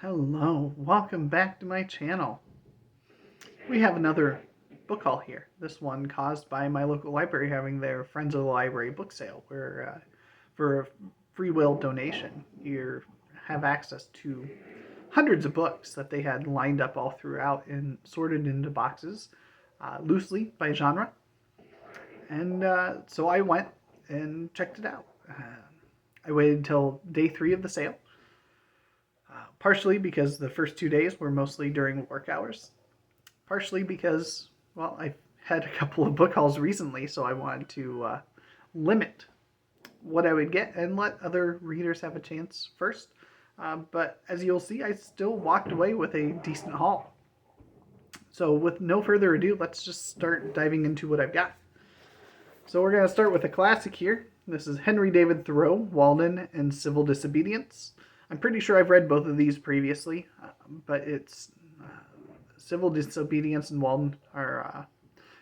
Hello, welcome back to my channel. We have another book haul here. This one caused by my local library having their Friends of the Library book sale, where for a free will donation, you have access to hundreds of books that they had lined up all throughout and sorted into boxes, loosely by genre. And so I went and checked it out. I waited until day 3 of the sale. Partially because the first 2 days were mostly during work hours. Partially because, well, I've had a couple of book hauls recently, so I wanted to limit what I would get and let other readers have a chance first. But as you'll see, I still walked away with a decent haul. So with no further ado, let's just start diving into what I've got. So we're going to start with a classic here. This is Henry David Thoreau, Walden, and Civil Disobedience. I'm pretty sure I've read both of these previously, but it's Civil Disobedience and Walden are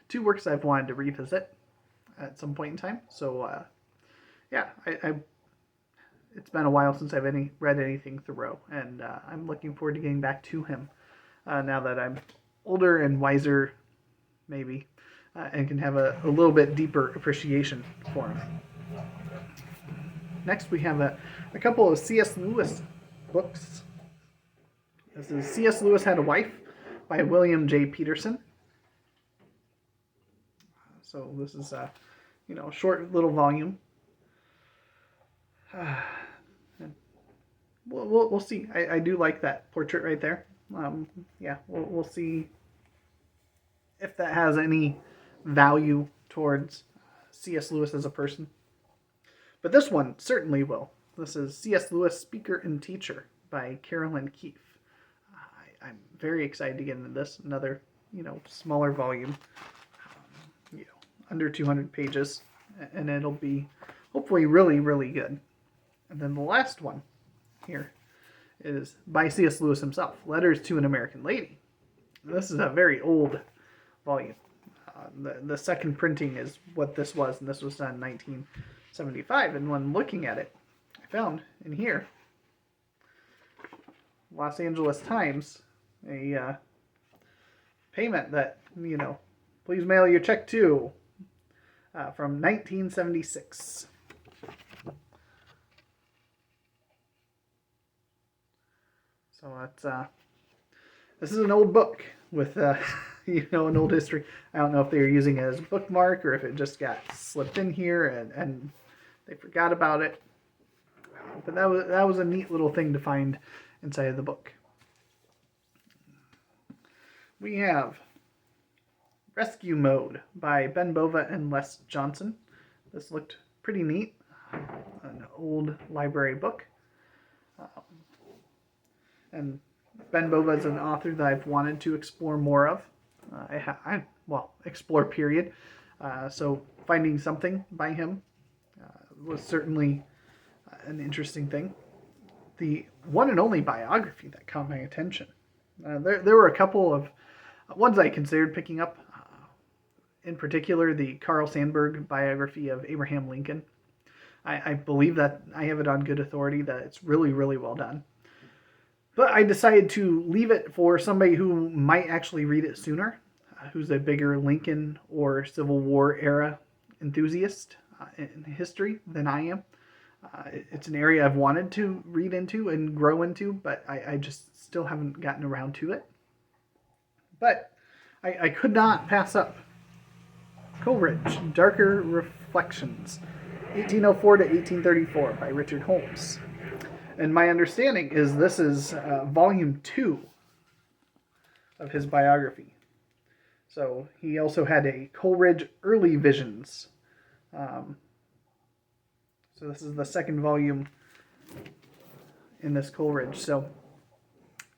two works I've wanted to revisit at some point in time. So, yeah, it's been a while since I've read anything Thoreau, and I'm looking forward to getting back to him now that I'm older and wiser, maybe, and can have a little bit deeper appreciation for him. Next, we have a couple of C.S. Lewis books. This is C.S. Lewis Had a Wife by William J. Peterson. So this is a short little volume. We'll see. I do like that portrait right there. Yeah, we'll see if that has any value towards C.S. Lewis as a person. But this one certainly will. This is C.S. Lewis, Speaker and Teacher by Carolyn Keefe. I'm very excited to get into this. Another, smaller volume, under 200 pages, and it'll be hopefully really, really good. And then the last one here is by C.S. Lewis himself, Letters to an American Lady. This is a very old volume. The second printing is what this was, and this was done in 1975. And when looking at it, I found in here, Los Angeles Times, a payment that, please mail your check to, from 1976. So that's, this is an old book with, an old history. I don't know if they were using it as a bookmark or if it just got slipped in here and they forgot about it. But that was a neat little thing to find inside of the book. We have Rescue Mode by Ben Bova and Les Johnson. This looked pretty neat. An old library book. And Ben Bova is an author that I've wanted to explore more of. Explore period. So finding something by him was certainly an interesting thing. The one and only biography that caught my attention. There were a couple of ones I considered picking up. In particular, the Carl Sandberg biography of Abraham Lincoln. I believe that I have it on good authority that it's really, really well done. But I decided to leave it for somebody who might actually read it sooner, who's a bigger Lincoln or Civil War era enthusiast in history than I am. It's an area I've wanted to read into and grow into, but I just still haven't gotten around to it. But I could not pass up Coleridge, Darker Reflections, 1804 to 1834 by Richard Holmes. And my understanding is this is volume 2 of his biography. So he also had a Coleridge Early Visions. So this is the second volume in this Coleridge. So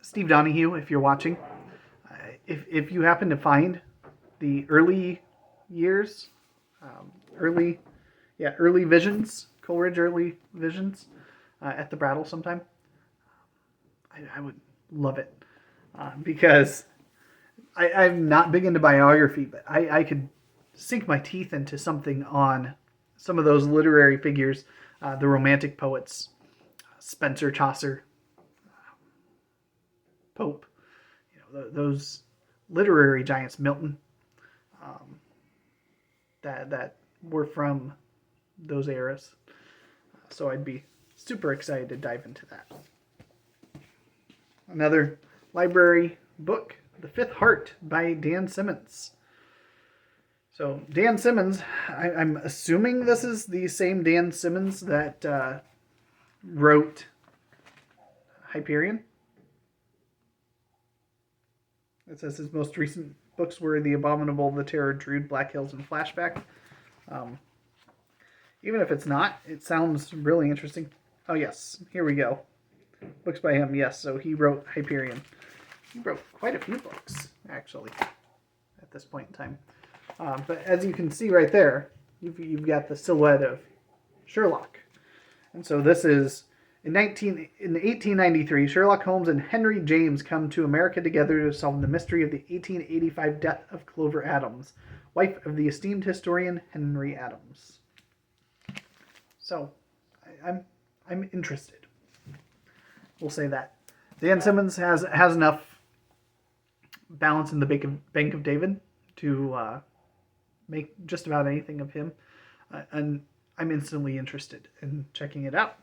Steve Donahue, if you're watching, if you happen to find the early years, early visions, Coleridge Early Visions, at the Brattle sometime, I would love it, because I'm not big into biography, but I could sink my teeth into something on some of those literary figures, the Romantic poets, Spencer, Chaucer, Pope, those literary giants, Milton, that were from those eras. So I'd be super excited to dive into that. Another library book, The Fifth Heart by Dan Simmons. So Dan Simmons, I'm assuming this is the same Dan Simmons that wrote Hyperion. It says his most recent books were The Abominable, The Terror, Druid, Black Hills, and Flashback. Even if it's not, it sounds really interesting. Oh yes, here we go. Books by him, yes. So he wrote Hyperion. He wrote quite a few books, actually, at this point in time. But as you can see right there, you've got the silhouette of Sherlock. And so this is, in 1893, Sherlock Holmes and Henry James come to America together to solve the mystery of the 1885 death of Clover Adams, wife of the esteemed historian Henry Adams. So, I'm interested. We'll say that. Dan Simmons has enough balance in the Bank of David to make just about anything of him. And I'm instantly interested in checking it out.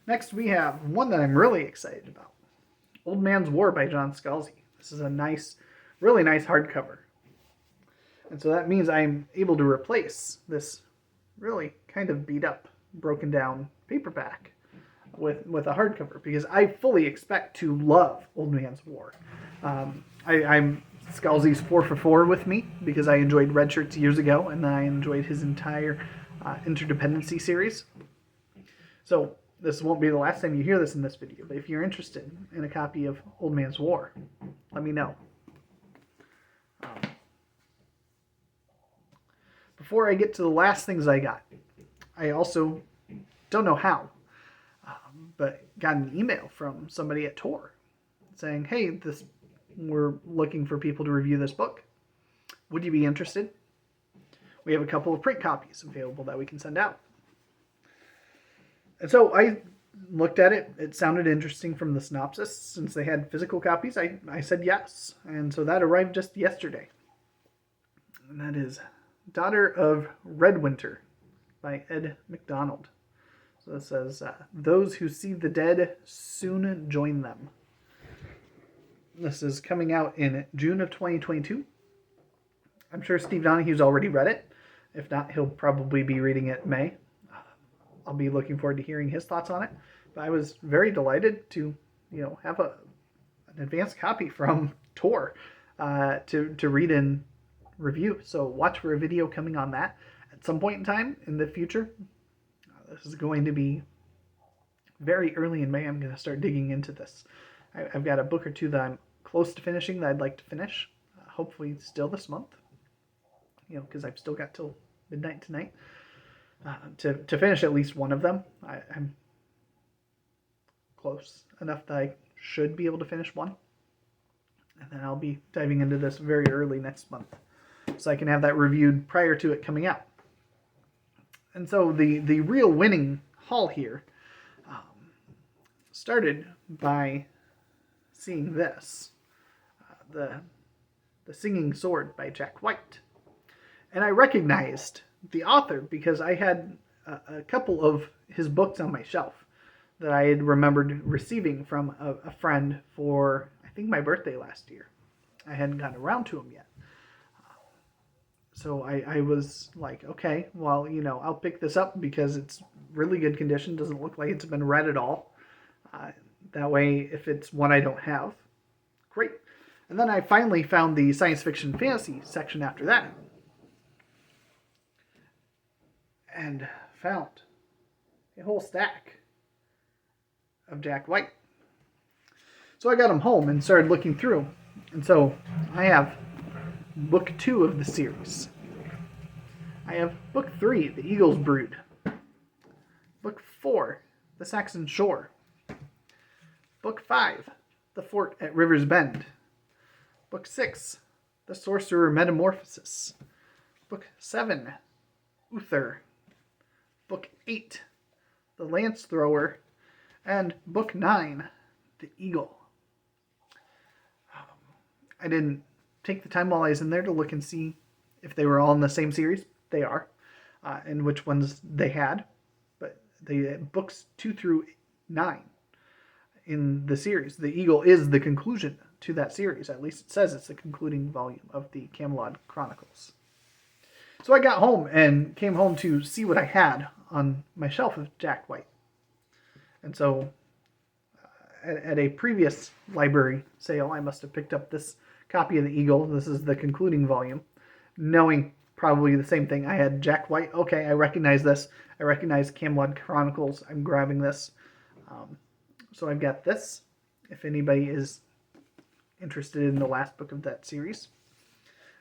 Next, we have one that I'm really excited about. Old Man's War by John Scalzi. This is a really nice hardcover. And so that means I'm able to replace this really kind of beat up, broken down paperback with a hardcover, because I fully expect to love Old Man's War. I'm Scalzi's 4 for 4 with me, because I enjoyed Red Shirts years ago, and then I enjoyed his entire Interdependency series. So this won't be the last time you hear this in this video, but if you're interested in a copy of Old Man's War, let me know. Before I get to the last things I got, I also don't know how, but got an email from somebody at Tor saying, hey, we're looking for people to review this book. Would you be interested? We have a couple of print copies available that we can send out. And so I looked at it. It sounded interesting from the synopsis. Since they had physical copies, I said yes. And so that arrived just yesterday. And that is Daughter of Redwinter by Ed Mcdonald. So it says, those who see the dead soon join them. This is coming out in June of 2022. I'm sure Steve Donahue's already read it. If not, he'll probably be reading it in May. I'll be looking forward to hearing his thoughts on it. But I was very delighted to, have an advanced copy from Tor to read and review. So watch for a video coming on that at some point in time in the future. This is going to be very early in May. I'm going to start digging into this. I've got a book or two that I'm close to finishing that I'd like to finish. Hopefully still this month. Because I've still got till midnight tonight to finish at least one of them. I'm close enough that I should be able to finish one. And then I'll be diving into this very early next month, so I can have that reviewed prior to it coming out. And so the real winning haul here started by seeing this, the Singing Sword by Jack White. And I recognized the author because I had a couple of his books on my shelf that I had remembered receiving from a friend for, I think, my birthday last year. I hadn't gotten around to them yet. So I was like, okay, well, I'll pick this up because it's really good condition. Doesn't look like it's been read at all. That way, if it's one I don't have, great. And then I finally found the science fiction fantasy section after that. And found a whole stack of Jack White. So I got them home and started looking through. And so I have book 2 of the series. I have book 3, The Eagle's Brood. Book 4, The Saxon Shore. Book 5, The Fort at River's Bend. Book 6, The Sorcerer Metamorphosis. Book 7, Uther. Book 8, The Lance Thrower. And Book 9, The Eagle. I didn't take the time while I was in there to look and see if they were all in the same series. They are, and which ones they had. But the books 2 through 9 in the series, The Eagle is the conclusion to that series. At least it says it's the concluding volume of the Camelot Chronicles. So I got home and came home to see what I had on my shelf of Jack White. And so at a previous library sale, I must have picked up this copy of The Eagle. This is the concluding volume, knowing probably the same thing. I had Jack White. Okay, I recognize this. I recognize Camelot Chronicles. I'm grabbing this. So I've got this, if anybody is interested in the last book of that series.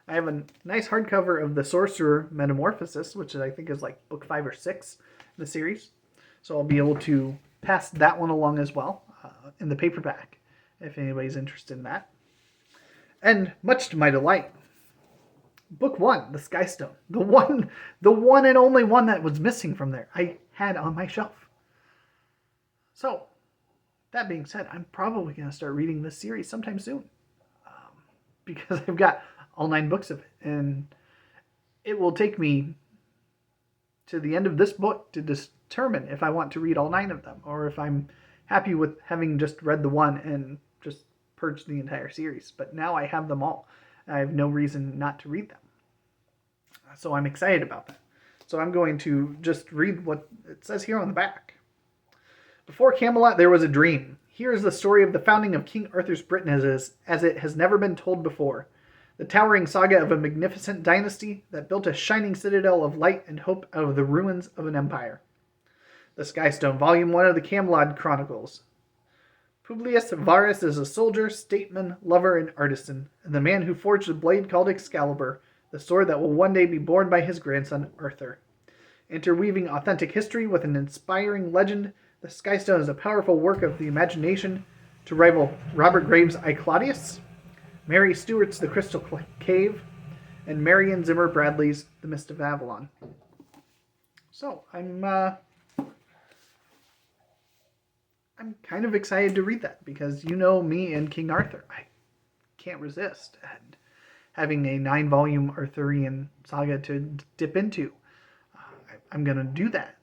I have a nice hardcover of The Sorcerer Metamorphosis, which I think is like book 5 or 6 in the series. So I'll be able to pass that one along as well in the paperback, if anybody's interested in that. And much to my delight, book 1, The Skystone, the one and only one that was missing from there, I had on my shelf. So, that being said, I'm probably going to start reading this series sometime soon, because I've got all 9 books of it, and it will take me to the end of this book to determine if I want to read all 9 of them, or if I'm happy with having just read the one and just purged the entire series. But now I have them all. I have no reason not to read them. So I'm excited about that. So I'm going to just read what it says here on the back. Before Camelot, there was a dream. Here is the story of the founding of King Arthur's Britain as it has never been told before. The towering saga of a magnificent dynasty that built a shining citadel of light and hope out of the ruins of an empire. The Skystone, Volume 1 of the Camelot Chronicles. Publius Varus is a soldier, statesman, lover, and artisan, and the man who forged a blade called Excalibur, the sword that will one day be borne by his grandson, Arthur. Interweaving authentic history with an inspiring legend, The Skystone is a powerful work of the imagination to rival Robert Graves' I, Claudius, Mary Stewart's The Crystal Cave, and Marion Zimmer Bradley's The Mist of Avalon. So, I'm kind of excited to read that, because you know me and King Arthur. I can't resist having a 9-volume Arthurian saga to dip into. I'm going to do that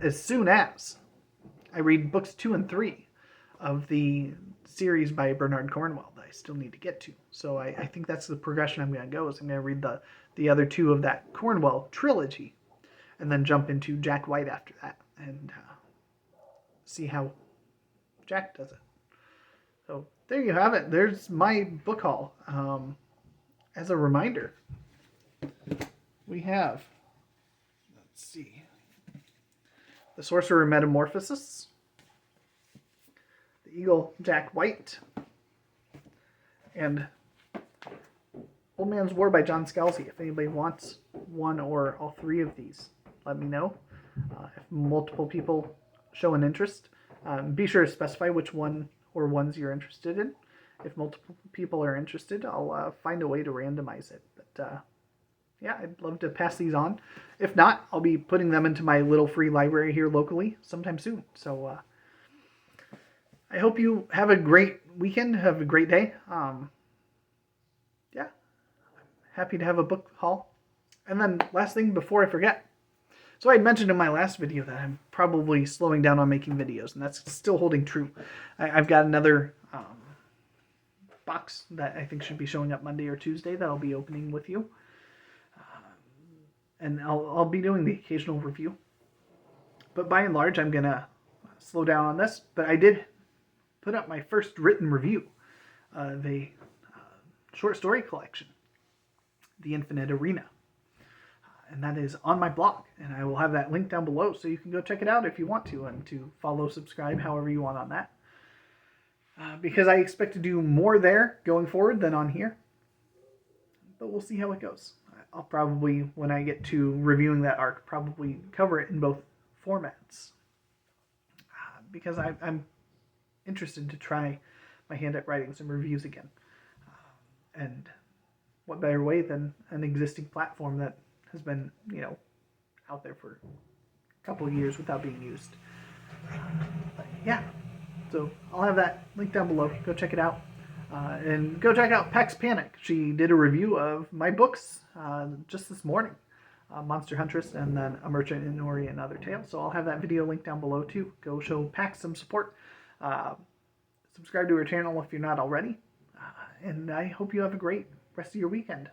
as soon as I read books 2 and 3 of the series by Bernard Cornwell that I still need to get to. So I think that's the progression I'm going to go, is I'm going to read the other 2 of that Cornwell trilogy, and then jump into Jack White after that, and see how Jack does it. So there you have it. There's my book haul. As a reminder, we have, let's see, The Sorcerer Metamorphosis, The Eagle, Jack White, and Old Man's War by John Scalzi. If anybody wants one or all 3 of these, let me know. If multiple people show an interest, be sure to specify which one or ones you're interested in. If multiple people are interested, I'll find a way to randomize it. But yeah, I'd love to pass these on. If not, I'll be putting them into my little free library here locally sometime soon. So I hope you have a great weekend, have a great day. Yeah, happy to have a book haul. And then last thing before I forget. So I had mentioned in my last video that I'm probably slowing down on making videos, and that's still holding true. I've got another box that I think should be showing up Monday or Tuesday that I'll be opening with you. And I'll be doing the occasional review. But by and large, I'm going to slow down on this. But I did put up my first written review of a short story collection, The Infinite Arena. And that is on my blog. And I will have that link down below, so you can go check it out if you want to, and to follow, subscribe, however you want on that. Because I expect to do more there going forward than on here. But we'll see how it goes. I'll probably, when I get to reviewing that arc, probably cover it in both formats. Because I'm interested to try my hand at writing some reviews again. And what better way than an existing platform that has been, out there for a couple of years without being used. But yeah. So I'll have that link down below. Go check it out. And go check out Peck's Panic. She did a review of my books just this morning. Monster Huntress, and then A Merchant in Orient and Other Tales. So I'll have that video linked down below too. Go show Pax some support. Subscribe to her channel if you're not already. And I hope you have a great rest of your weekend.